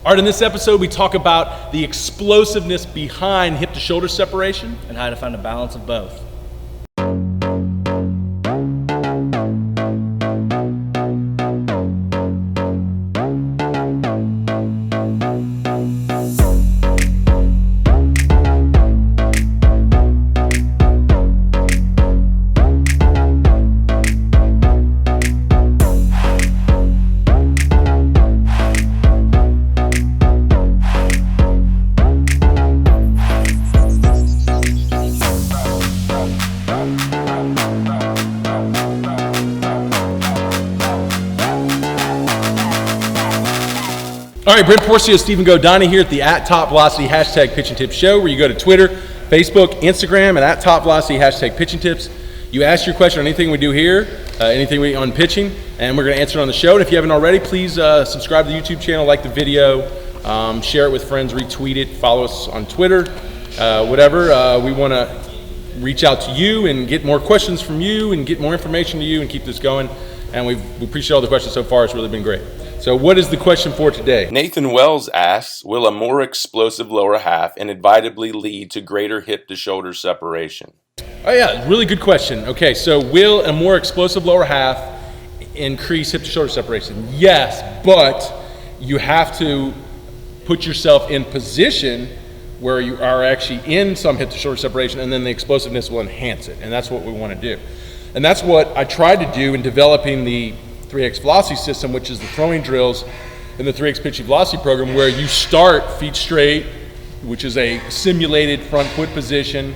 All right, in this episode, we talk about the explosiveness behind hip to shoulder separation and how to find a balance of both. All right, Brent Porcio, Stephen Godani here at the @TopVelocity #PitchingTips show, where you go to Twitter, Facebook, Instagram, and @TopVelocity #PitchingTips. You ask your question on anything we do here, anything on pitching, and we're going to answer it on the show. And if you haven't already, please subscribe to the YouTube channel, like the video, share it with friends, retweet it, follow us on Twitter, whatever. We want to reach out to you and get more questions from you and get more information to you and keep this going. And we appreciate all the questions so far. It's really been great. So what is the question for today? Nathan Wells asks, will a more explosive lower half inevitably lead to greater hip to shoulder separation? Oh yeah, really good question. Okay, so will a more explosive lower half increase hip to shoulder separation? Yes, but you have to put yourself in position where you are actually in some hip to shoulder separation, and then the explosiveness will enhance it, and that's what we want to do. And that's what I tried to do in developing the 3X velocity system, which is the throwing drills in the 3X pitching velocity program, where you start feet straight, which is a simulated front foot position,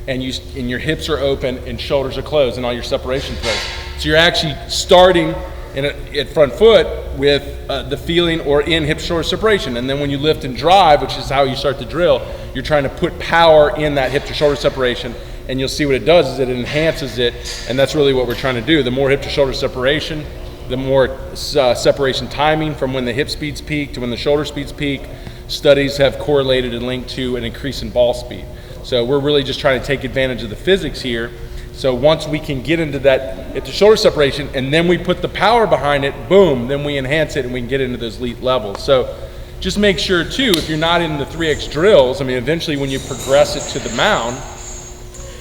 and your hips are open and shoulders are closed and all your separation throws. So you're actually starting at front foot with the feeling or in hip shoulder separation, and then when you lift and drive, which is how you start the drill, you're trying to put power in that hip to shoulder separation, and you'll see what it does is it enhances it, and that's really what we're trying to do. The more hip to shoulder separation, the more separation timing from when the hip speeds peak to when the shoulder speeds peak. Studies have correlated and linked to an increase in ball speed. So we're really just trying to take advantage of the physics here. So once we can get into that hip to shoulder separation and then we put the power behind it, boom, then we enhance it and we can get into those elite levels. So just make sure too, if you're not in the 3X drills, I mean, eventually when you progress it to the mound,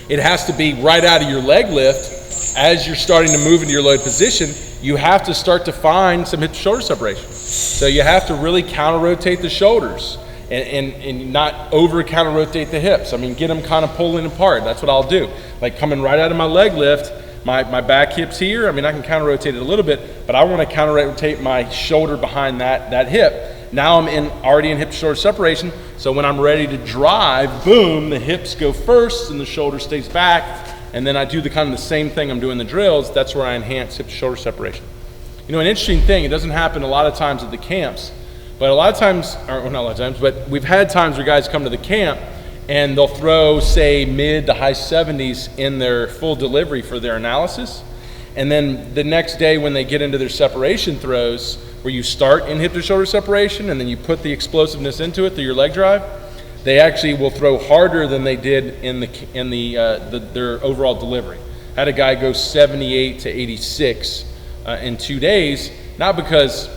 it has to be right out of your leg lift. As you're starting to move into your load position, you have to start to find some hip to shoulder separation. So you have to really counter rotate the shoulders and not over counter rotate the hips. I mean, get them kind of pulling apart. That's what I'll do. Like coming right out of my leg lift, my back hip's here. I mean, I can counter rotate it a little bit, but I want to counter rotate my shoulder behind that hip. Now I'm already in hip to shoulder separation. So when I'm ready to drive, boom, the hips go first and the shoulder stays back. And then I do the kind of the same thing I'm doing the drills. That's where I enhance hip to shoulder separation. You know, an interesting thing, it doesn't happen a lot of times at the camps, but a lot of times, or well, not a lot of times, but we've had times where guys come to the camp and they'll throw, say, mid to high 70s in their full delivery for their analysis. And then the next day when they get into their separation throws, where you start in hip to shoulder separation and then you put the explosiveness into it through your leg drive, they actually will throw harder than they did in their overall delivery. Had a guy go 78 to 86 in 2 days, not because,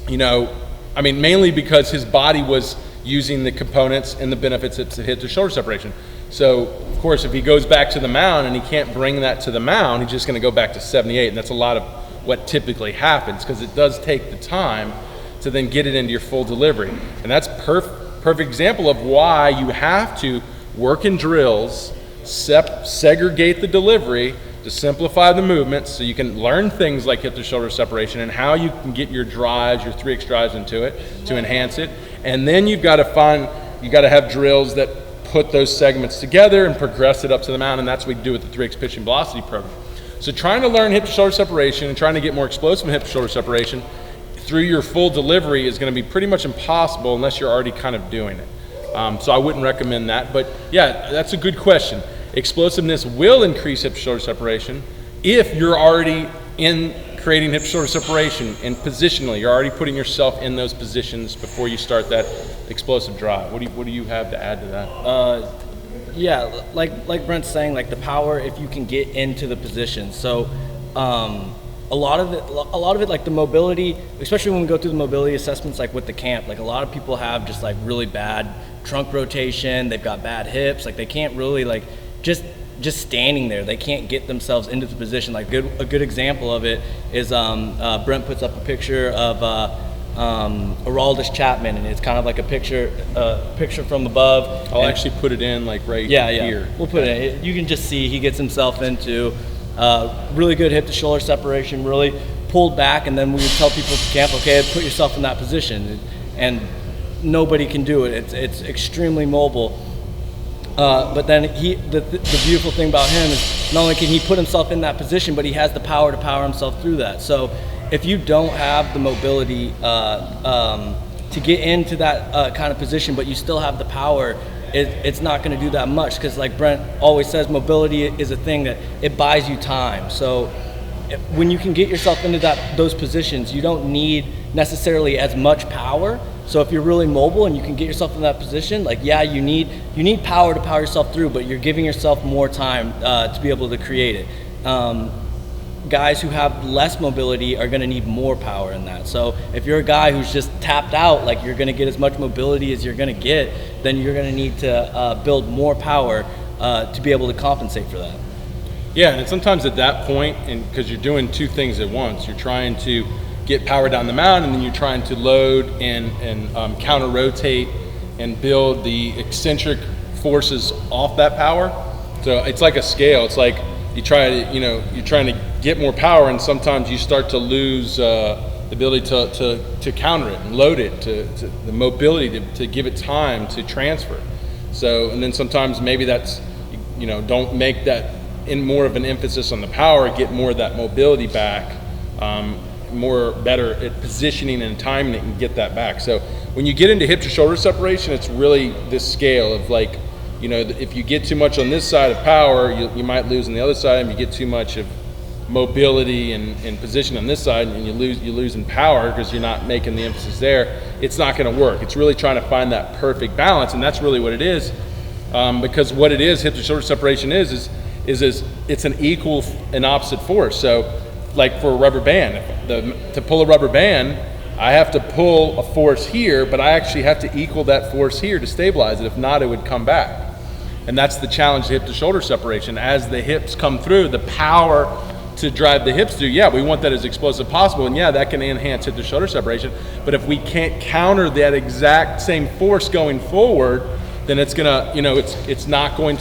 mainly because his body was using the components and the benefits to hit the shoulder separation. So, of course, if he goes back to the mound and he can't bring that to the mound, he's just gonna go back to 78, and that's a lot of what typically happens, because it does take the time to then get it into your full delivery. And that's perfect example of why you have to work in drills, segregate the delivery to simplify the movements so you can learn things like hip to shoulder separation and how you can get your drives, your 3X drives into it to enhance it. And then you've got to have drills that put those segments together and progress it up to the mound, and that's what we do with the 3X pitching velocity program. So trying to learn hip to shoulder separation and trying to get more explosive hip to shoulder separation through your full delivery is going to be pretty much impossible unless you're already kind of doing it. So I wouldn't recommend that. But yeah, that's a good question. Explosiveness will increase hip to shoulder separation if you're already in creating hip to shoulder separation and positionally. You're already putting yourself in those positions before you start that explosive drive. What do you have to add to that? Yeah, like Brent's saying, like the power if you can get into the position. So a lot of it, like the mobility, especially when we go through the mobility assessments, like with the camp, like a lot of people have just like really bad trunk rotation. They've got bad hips. Like they can't really like just standing there. They can't get themselves into the position. Like a good example of it is Brent puts up a picture of Araldus Chapman, and it's kind of like a picture from above. I'll actually put it in like right here. We'll put it in. You can just see he gets himself into really good hip to shoulder separation, really pulled back, and then we would tell people at camp, okay, put yourself in that position, and nobody can do it. It's extremely mobile. But then the beautiful thing about him is not only can he put himself in that position, but he has the power to power himself through that. So if you don't have the mobility to get into that kind of position, but you still have the power, it's not going to do that much, because like Brent always says, mobility is a thing that it buys you time. So when you can get yourself into those positions, you don't need necessarily as much power. So if you're really mobile and you can get yourself in that position, like you need power to power yourself through, but you're giving yourself more time to be able to create it. Guys who have less mobility are going to need more power in that. So if you're a guy who's just tapped out, like you're going to get as much mobility as you're going to get, then you're going to need to build more power to be able to compensate for that. Yeah, and sometimes at that point, and because you're doing two things at once, you're trying to get power down the mountain, and then you're trying to load and counter rotate and build the eccentric forces off that power. So it's like a scale. It's like you're trying to get more power, and sometimes you start to lose the ability to counter it and load it, to the mobility to give it time to transfer. So, and then sometimes maybe that's, don't make that in more of an emphasis on the power, get more of that mobility back, more better at positioning and timing it and get that back. So when you get into hip to shoulder separation, it's really this scale of like, if you get too much on this side of power, you might lose on the other side. And you get too much of mobility and position on this side, and you lose in power because you're not making the emphasis there. It's not going to work. It's really trying to find that perfect balance, and that's really what it is. Because what it is, hip to shoulder separation is it's an equal and opposite force. So, like for a rubber band, to pull a rubber band, I have to pull a force here, but I actually have to equal that force here to stabilize it. If not, it would come back. And that's the challenge of hip to shoulder separation. As the hips come through, the power to drive the hips through, we want that as explosive possible, and that can enhance hip to shoulder separation. But if we can't counter that exact same force going forward, then it's gonna, it's not going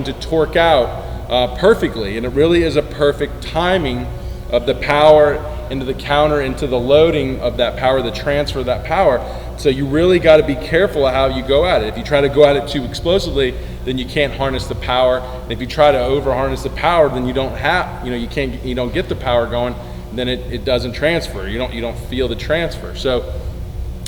to torque out perfectly. And it really is a perfect timing of the power into the counter, into the loading of that power, the transfer of that power. So you really got to be careful of how you go at it. If you try to go at it too explosively, then you can't harness the power. And if you try to over harness the power, then you don't get the power going. Then it doesn't transfer. You don't feel the transfer. So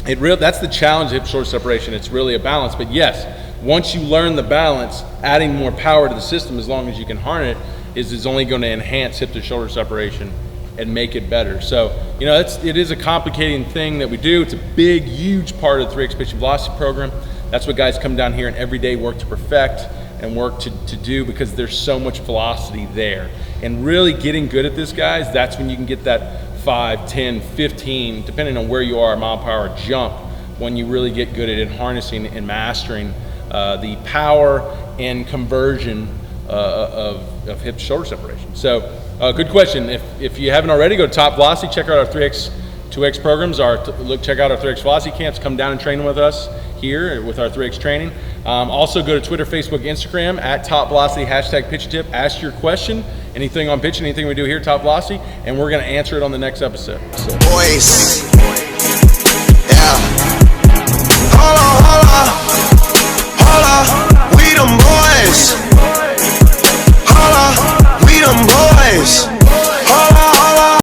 that's the challenge of hip shoulder separation. It's really a balance. But yes, once you learn the balance, adding more power to the system, as long as you can harness it, is only going to enhance hip to shoulder separation and make it better. So, it is a complicating thing that we do. It's a big, huge part of the 3X Pitching Velocity program. That's what guys come down here and every day work to perfect and work to do, because there's so much velocity there. And really getting good at this, guys, that's when you can get that 5, 10, 15, depending on where you are, mile per hour jump, when you really get good at it, harnessing and mastering the power and conversion of hip to shoulder separation. So, good question. If you haven't already, go to Top Velocity, check out our 3X, 2X programs, check out our 3X Velocity camps, come down and train with us here with our 3X training. Also go to Twitter, Facebook, Instagram, at Top Velocity, #PitchTip. Ask your question, anything on pitching, anything we do here at Top Velocity, and we're going to answer it on the next episode. So. Boys. Yeah. Hold on.